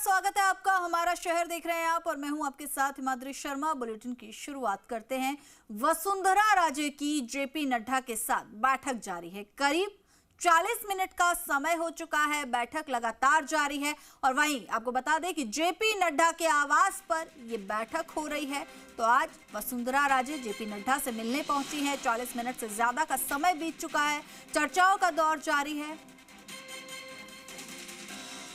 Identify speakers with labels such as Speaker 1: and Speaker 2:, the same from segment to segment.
Speaker 1: स्वागत है आपका। हमारा शहर देख रहे हैं आप और मैं हूं आपके साथ हिमाद्री शर्मा। बुलेटिन की शुरुआत करते हैं। वसुंधरा राजे की जेपी नड्डा के साथ बैठक जारी है। करीब 40 मिनट का समय हो चुका है। बैठक लगातार जारी है और वहीं आपको बता दें कि जेपी नड्डा के आवास पर यह बैठक हो रही है। तो आज वसुंधरा राजे जेपी नड्डा से मिलने पहुंची हैं। 40 मिनट से ज्यादा का समय बीत चुका है। चर्चाओं का दौर जारी है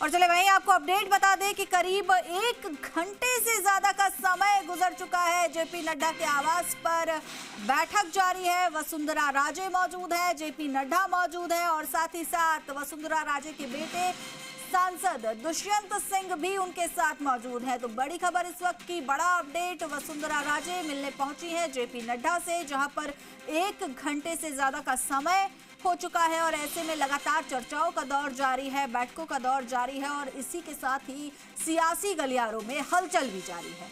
Speaker 1: और चले वहीं आपको अपडेट बता दें कि करीब 1 घंटे से ज्यादा का समय गुजर चुका है। जेपी नड्डा के आवास पर बैठक जारी है। वसुंधरा राजे मौजूद है, जेपी नड्डा मौजूद है और साथ ही साथ वसुंधरा राजे के बेटे सांसद दुष्यंत सिंह भी उनके साथ मौजूद है। तो बड़ी खबर इस वक्त की, बड़ा अपडेट, वसुंधरा राजे मिलने पहुंची है जेपी नड्डा से, जहां पर 1 घंटे से ज्यादा का समय हो चुका है और ऐसे में लगातार चर्चाओं का दौर जारी है, बैठकों का दौर जारी है और इसी के साथ ही सियासी गलियारों में हलचल भी जारी है।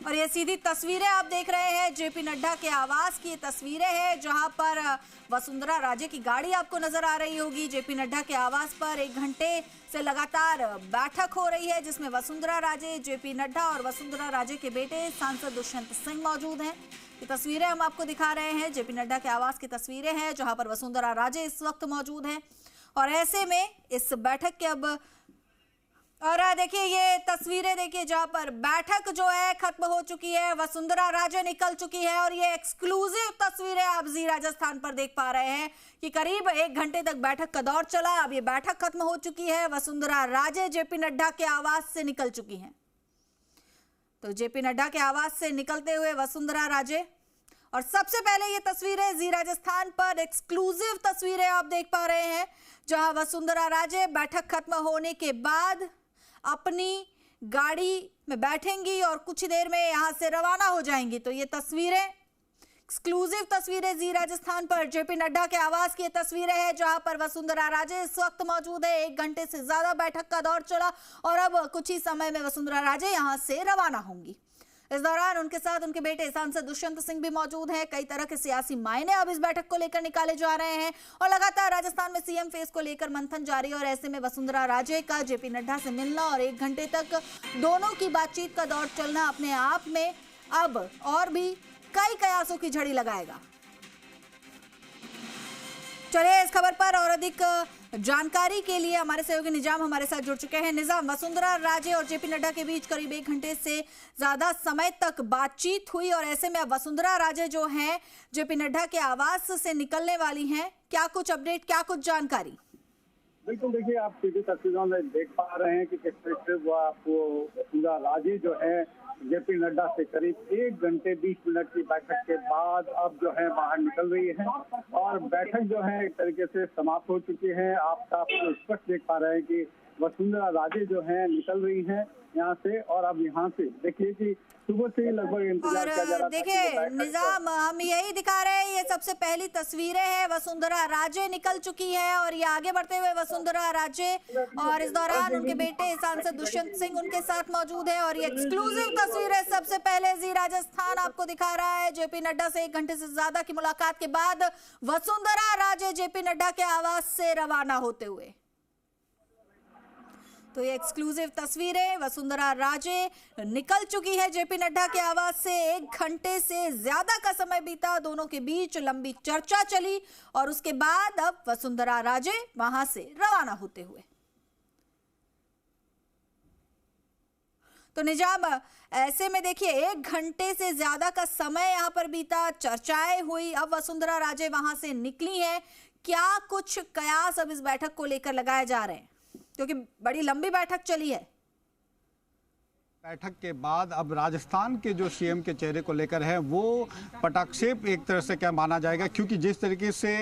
Speaker 1: और ये सीधी तस्वीरें आप देख रहे हैं जेपी नड्डा के आवास की। ये तस्वीरें हैं जहां पर वसुंधरा राजे की गाड़ी आपको नजर आ रही होगी। जेपी नड्डा के आवास पर 1 घंटे से लगातार बैठक हो रही है जिसमें वसुंधरा राजे, जेपी नड्डा और वसुंधरा राजे के बेटे सांसद दुष्यंत सिंह मौजूद हैं। ये तस्वीरें हम आपको दिखा रहे हैं, जेपी नड्डा के आवास की तस्वीरें हैं जहां पर वसुंधरा राजे इस वक्त मौजूद हैं। और ऐसे में इस बैठक के अब और देखिए ये तस्वीरें देखिए जहां पर बैठक जो है खत्म हो चुकी है, वसुंधरा राजे निकल चुकी है और ये एक्सक्लूसिव तस्वीरें आप जी राजस्थान पर देख पा रहे हैं कि करीब 1 घंटे तक बैठक का दौर चला। अब ये बैठक खत्म हो चुकी है। वसुंधरा राजे जेपी नड्डा के आवास से निकल चुकी हैं। तो जेपी नड्डा के आवास से निकलते हुए वसुंधरा राजे और सबसे पहले ये तस्वीरें जी राजस्थान पर एक्सक्लूसिव तस्वीरें आप देख पा रहे हैं जहां वसुंधरा राजे बैठक खत्म होने के बाद अपनी गाड़ी में बैठेंगी और कुछ देर में यहां से रवाना हो जाएंगी। तो ये तस्वीरें एक्सक्लूसिव तस्वीरें जी राजस्थान पर जेपी नड्डा के आवास की तस्वीरें हैं जहां पर वसुंधरा राजे इस वक्त मौजूद है। 1 घंटे से ज्यादा बैठक का दौर चला और अब कुछ ही समय में वसुंधरा राजे यहां से रवाना होंगी। इस दौरान उनके साथ उनके बेटे सांसद दुष्यंत सिंह भी मौजूद हैं। कई तरह के सियासी मायने अब इस बैठक को लेकर निकाले जा रहे हैं और लगातार राजस्थान में सीएम फेस को लेकर मंथन जारी है और ऐसे में वसुंधरा राजे का जेपी नड्डा से मिलना और 1 घंटे तक दोनों की बातचीत का दौर चलना अपने आप में अब और भी कई कयासों की झड़ी लगाएगा। चलिए इस खबर पर और अधिक जानकारी के लिए हमारे सहयोगी निजाम हमारे साथ जुड़ चुके हैं। निजाम, वसुंधरा राजे और जेपी नड्डा के बीच करीब 1 घंटे से ज्यादा समय तक बातचीत हुई और ऐसे में अब वसुंधरा राजे जो हैं जेपी नड्डा के आवास से निकलने वाली हैं। क्या कुछ अपडेट, क्या कुछ जानकारी?
Speaker 2: बिल्कुल, देखिए आप सीधी तस्वीरों में देख पा रहे हैं कि किस तरह से वसुंधरा राजे जो है जेपी नड्डा से करीब 1 घंटे 20 मिनट की बैठक के बाद अब जो है बाहर निकल रही है और बैठक जो है एक तरीके से समाप्त हो चुकी है। आप स्पष्ट देख पा रहे हैं कि वसुंधरा राजे जो है निकल रही हैं यहाँ से और अब यहाँ से देखिए कि सुबह से ही लगभग इंतजार किया जा रहा था।
Speaker 1: देखिए निजाम, हम यही दिखा रहे हैं, ये सबसे पहली तस्वीरें हैं। वसुंधरा राजे निकल चुकी है और ये आगे बढ़ते हुए वसुंधरा राजे और इस दौरान उनके बेटे सांसद दुष्यंत सिंह उनके साथ मौजूद है और ये एक्सक्लूसिव तस्वीरें सबसे पहले जी राजस्थान आपको दिखा रहा है। जेपी नड्डा से 1 घंटे से ज्यादा की मुलाकात के बाद वसुंधरा राजे जेपी नड्डा के आवास से रवाना होते हुए। तो ये एक्सक्लूसिव तस्वीरें, वसुंधरा राजे निकल चुकी है जेपी नड्डा के आवास से। 1 घंटे से ज्यादा का समय बीता, दोनों के बीच लंबी चर्चा चली और उसके बाद अब वसुंधरा राजे वहां से रवाना होते हुए। तो निजाम, ऐसे में देखिए 1 घंटे से ज्यादा का समय यहां पर बीता, चर्चाएं हुई, अब वसुंधरा राजे वहां से निकली हैं। क्या कुछ कयास अब इस बैठक को लेकर लगाए जा रहे हैं, क्योंकि बड़ी लंबी बैठक चली है?
Speaker 3: बैठक के बाद अब राजस्थान के जो सीएम के चेहरे को लेकर है वो पटाक्षेप एक तरह से क्या माना जाएगा, क्योंकि जिस तरीके से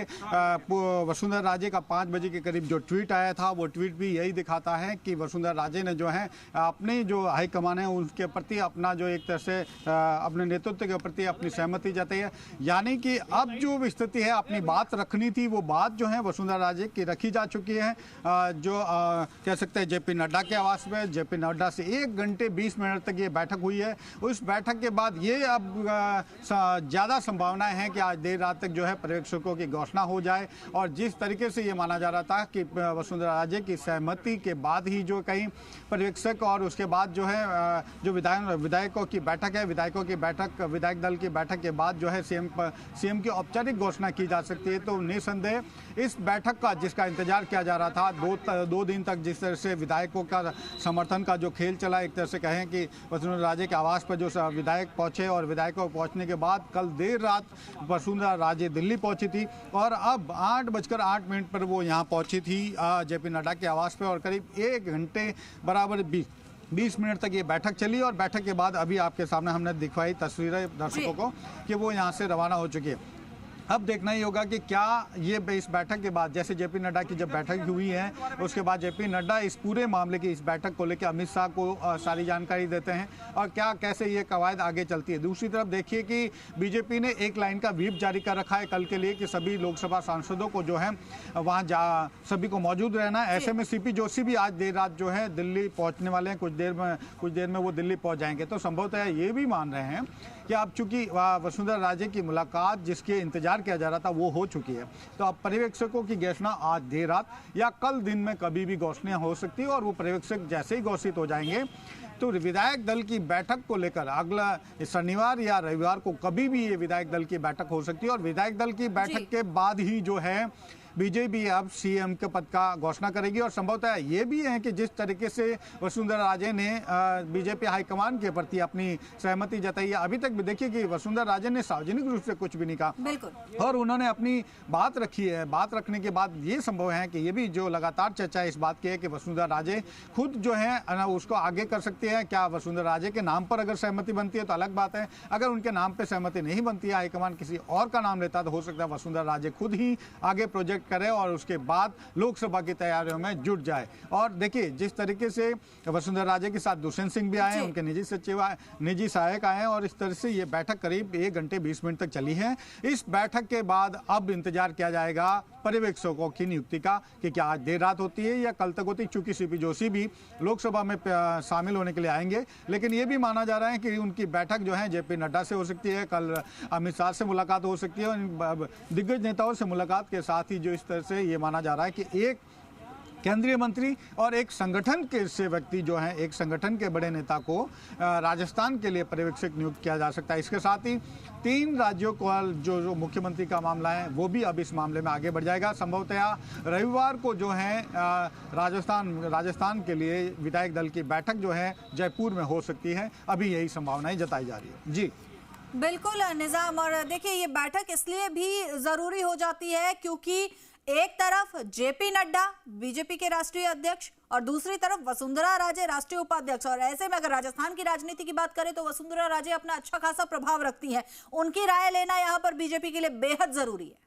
Speaker 3: वसुंधरा राजे का 5 बजे के करीब जो ट्वीट आया था वो ट्वीट भी यही दिखाता है कि वसुंधरा राजे ने जो है अपनी जो हाईकमान है उनके प्रति अपना जो एक तरह से अपने नेतृत्व के प्रति अपनी सहमति जताई है। यानी कि अब जो स्थिति है, अपनी बात रखनी थी वो बात जो है वसुंधरा राजे की रखी जा चुकी है। जो कह सकते हैं जेपी नड्डा के आवास में जेपी नड्डा से 1 घंटे 20 20 मिनट तक ये बैठक हुई है। उस बैठक के बाद ये अब ज़्यादा संभावनाएं हैं कि आज देर रात तक जो है पर्यवेक्षकों की घोषणा हो जाए। और जिस तरीके से ये माना जा रहा था कि वसुंधरा राजे की सहमति के बाद ही जो कई पर्यवेक्षक और उसके बाद जो है जो विधायकों की बैठक है, विधायक दल की बैठक के बाद जो है सीएम की औपचारिक घोषणा की जा सकती है। तो निसंदेह इस बैठक का जिसका इंतजार किया जा रहा था, दो दिन तक जिस तरह से विधायकों का समर्थन का जो खेल चला, एक तरह से कहें कि वसुंधरा राजे के आवास पर जो विधायक पहुंचे और विधायकों पहुंचने के बाद कल देर रात वसुंधरा राजे दिल्ली पहुंची थी और अब 8:08 पर वो यहाँ पहुंची थी जेपी नड्डा के आवास पर और करीब 1 घंटे बराबर 20 मिनट तक ये बैठक चली। और बैठक के बाद अभी आपके सामने हमने दिखवाई तस्वीरें दर्शकों को कि वो यहाँ से रवाना हो चुकी है। अब देखना ही होगा कि क्या ये इस बैठक के बाद, जैसे जेपी नड्डा की जब बैठक हुई है उसके बाद जेपी नड्डा इस पूरे मामले की, इस बैठक को लेकर अमित शाह को सारी जानकारी देते हैं और क्या कैसे ये कवायद आगे चलती है। दूसरी तरफ देखिए कि बीजेपी ने एक लाइन का व्हिप जारी कर रखा है कल के लिए कि सभी लोकसभा सांसदों को जो है वहाँ सभी को मौजूद रहना है। ऐसे में सीपी जोशी भी आज देर रात जो है दिल्ली पहुँचने वाले हैं, कुछ देर में वो दिल्ली पहुँच जाएंगे। तो संभवतः ये भी मान रहे हैं कि अब चूंकि वसुंधरा राजे की मुलाकात जिसके इंतजार किया जा रहा था वो हो चुकी है, तो अब पर्यवेक्षकों की घोषणा आज देर रात या कल दिन में कभी भी घोषणा हो सकती है। और वो पर्यवेक्षक जैसे ही घोषित हो जाएंगे तो विधायक दल की बैठक को लेकर अगला शनिवार या रविवार को कभी भी ये विधायक दल की बैठक हो सकती है। और विधायक दल की बैठक के बाद ही जो है बीजेपी अब सीएम के पद का घोषणा करेगी। और संभवतः ये भी है कि जिस तरीके से वसुंधरा राजे ने बीजेपी हाईकमान के प्रति अपनी सहमति जताई है, अभी तक भी देखिए कि वसुंधरा राजे ने सार्वजनिक रूप से कुछ भी नहीं कहा, बिल्कुल, और उन्होंने अपनी बात रखी है। बात रखने के बाद ये संभव है कि ये भी जो लगातार चर्चा इस बात की है कि वसुंधरा राजे खुद जो है उसको आगे कर सकती है। क्या वसुंधरा राजे के नाम पर अगर सहमति बनती है तो अलग बात है, अगर उनके नाम पर सहमति नहीं बनती है, हाईकमान किसी और का नाम लेता तो हो सकता है वसुंधरा राजे खुद ही आगे प्रोजेक्ट करे और उसके बाद लोकसभा की तैयारियों में जुट जाए। और देखिए जिस तरीके से वसुंधरा राजे के साथ दुष्यंत सिंह भी आए, उनके निजी सहायक आए और इस तरह से ये बैठक करीब 1 घंटे 20 मिनट तक चली है। इस बैठक के बाद अब इंतजार किया जाएगा पर्यवेक्षकों की नियुक्ति का कि क्या आज देर रात होती है या कल तक होती है। चूंकि सीपी जोशी भी लोकसभा में शामिल होने के लिए आएंगे, लेकिन ये भी माना जा रहा है कि उनकी बैठक जो है जेपी नड्डा से हो सकती है, कल अमित शाह से मुलाकात हो सकती है और दिग्गज नेताओं से मुलाकात के साथ ही जो इस तरह से ये माना जा रहा है कि एक केंद्रीय मंत्री और एक संगठन के से व्यक्ति जो है, एक संगठन के बड़े नेता को राजस्थान के लिए पर्यवेक्षक नियुक्त किया जा सकता है। इसके साथ ही 3 राज्यों को जो मुख्यमंत्री का मामला है वो भी अब इस मामले में आगे बढ़ जाएगा। संभवतः रविवार को जो है राजस्थान के लिए विधायक दल की बैठक जो है जयपुर में हो सकती है। अभी यही संभावनाएं जताई जा रही है। जी
Speaker 1: बिल्कुल निजाम, और देखिए ये बैठक इसलिए भी जरूरी हो जाती है क्योंकि एक तरफ जेपी नड्डा बीजेपी के राष्ट्रीय अध्यक्ष और दूसरी तरफ वसुंधरा राजे राष्ट्रीय उपाध्यक्ष। और ऐसे में अगर राजस्थान की राजनीति की बात करें तो वसुंधरा राजे अपना अच्छा खासा प्रभाव रखती हैं, उनकी राय लेना यहां पर बीजेपी के लिए बेहद जरूरी है।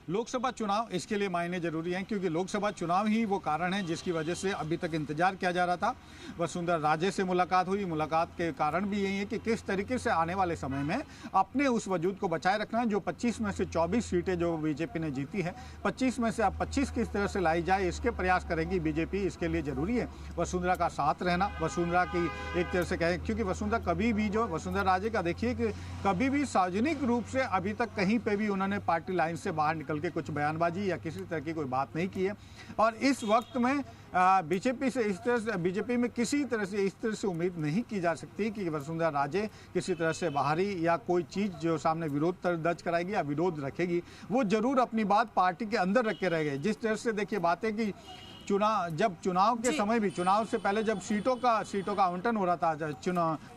Speaker 3: लोकसभा चुनाव इसके लिए मायने जरूरी हैं क्योंकि लोकसभा चुनाव ही वो कारण है जिसकी वजह से अभी तक इंतजार किया जा रहा था। वसुंधरा राजे से मुलाकात हुई, मुलाकात के कारण भी यही है कि किस तरीके से आने वाले समय में अपने उस वजूद को बचाए रखना है। जो 25 में से 24 सीटें जो बीजेपी ने जीती है, 25 में से अब 25 किस तरह से लाई जाए इसके प्रयास करेगी बीजेपी। इसके लिए जरूरी है वसुंधरा का साथ रहना, वसुंधरा की एक तरह से कहें, क्योंकि वसुंधरा कभी भी जो वसुंधरा राजे का देखिए कि कभी भी सार्वजनिक रूप से अभी तक कहीं पे भी उन्होंने पार्टी लाइन से बाहर निकल के कुछ बयानबाजी या किसी तरह की कोई बात नहीं की है। और इस वक्त में बीजेपी में किसी तरह से इस तरह से उम्मीद नहीं की जा सकती कि वसुंधरा राजे किसी तरह से बाहरी या कोई चीज़ जो सामने विरोध दर्ज कराएगी या विरोध रखेगी। वो जरूर अपनी बात पार्टी के अंदर रख के रहेंगे। जिस तरह से देखिए बातें कि चुनाव के समय भी, चुनाव से पहले जब सीटों का आवंटन हो रहा था,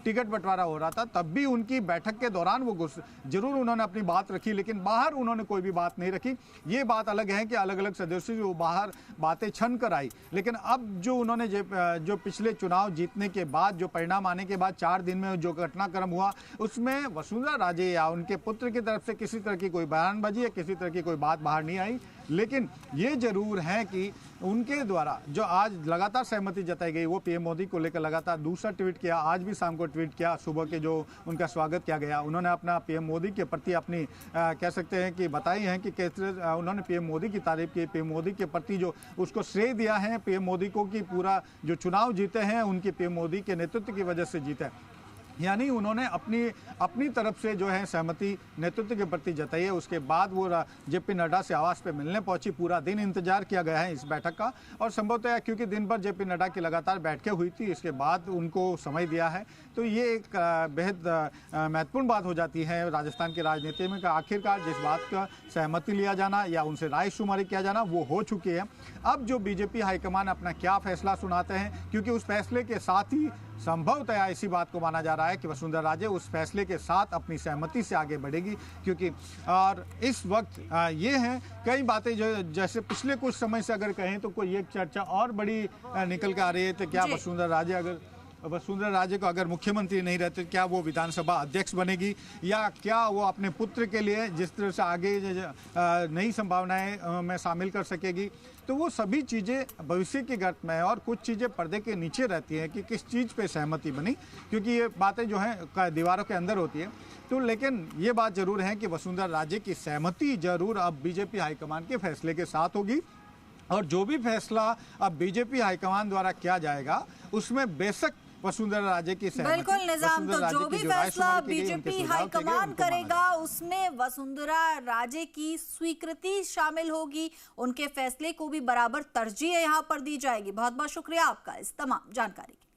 Speaker 3: टिकट बंटवारा हो रहा था, तब भी उनकी बैठक के दौरान वो जरूर उन्होंने अपनी बात रखी, लेकिन बाहर उन्होंने कोई भी बात नहीं रखी। ये बात अलग है कि अलग अलग सदस्यों जो बाहर बातें छन कर आई, लेकिन अब जो उन्होंने जो पिछले चुनाव जीतने के बाद जो परिणाम आने के बाद 4 दिन में जो घटनाक्रम हुआ उसमें वसुंधरा राजे या उनके पुत्र की तरफ से किसी तरह की कोई बयानबाजी या किसी तरह की कोई बात बाहर नहीं आई। लेकिन ये जरूर है कि उनके द्वारा जो आज लगातार सहमति जताई गई, वो पीएम मोदी को लेकर लगातार दूसरा ट्वीट किया, आज भी शाम को ट्वीट किया, सुबह के जो उनका स्वागत किया गया, उन्होंने अपना पीएम मोदी के प्रति अपनी कह सकते हैं कि बताई है कि कैसे उन्होंने पीएम मोदी की तारीफ की, पीएम मोदी के प्रति जो उसको श्रेय दिया है पीएम मोदी को कि पूरा जो चुनाव जीते हैं उनके पीएम मोदी के नेतृत्व की वजह से जीते हैं। यानी उन्होंने अपनी तरफ से जो है सहमति नेतृत्व के प्रति जताई है। उसके बाद वो जेपी नड्डा से आवास पे मिलने पहुंची, पूरा दिन इंतजार किया गया है इस बैठक का, और संभवतः क्योंकि दिन भर जेपी नड्डा की लगातार बैठकें हुई थी, इसके बाद उनको समय दिया है, तो ये एक बेहद महत्वपूर्ण बात हो जाती है राजस्थान की राजनीति में। आखिरकार जिस बात का सहमति लिया जाना या उनसे राय शुमारी किया जाना वो हो चुकी है। अब जो बीजेपी हाईकमान अपना क्या फैसला सुनाते हैं, क्योंकि उस फैसले के साथ ही संभवतः इसी बात को माना जा रहा है कि वसुंधरा राजे उस फैसले के साथ अपनी सहमति से आगे बढ़ेगी, क्योंकि और इस वक्त ये हैं कई बातें जो जैसे पिछले कुछ समय से अगर कहें तो कोई एक चर्चा और बड़ी निकल के आ रही है, तो क्या वसुंधरा राजे को अगर मुख्यमंत्री नहीं रहते क्या वो विधानसभा अध्यक्ष बनेगी, या क्या वो अपने पुत्र के लिए जिस तरह से आगे नई संभावनाएं में शामिल कर सकेगी। तो वो सभी चीज़ें भविष्य की गर्त में है और कुछ चीज़ें पर्दे के नीचे रहती हैं कि किस चीज़ पे सहमति बनी, क्योंकि ये बातें जो हैं दीवारों के अंदर होती है। तो लेकिन ये बात जरूर है कि वसुंधरा राजे की सहमति जरूर अब बीजेपी हाईकमान के फैसले के साथ होगी, और जो भी फैसला अब बीजेपी हाईकमान द्वारा किया जाएगा उसमें बेशक वसुंधरा राजे की सहमति,
Speaker 1: बिल्कुल निजाम, तो जो भी फैसला बीजेपी हाईकमान करेगा उसमें वसुंधरा राजे की स्वीकृति शामिल होगी, उनके फैसले को भी बराबर तरजीह यहाँ पर दी जाएगी। बहुत बहुत शुक्रिया आपका इस तमाम जानकारी के लिए।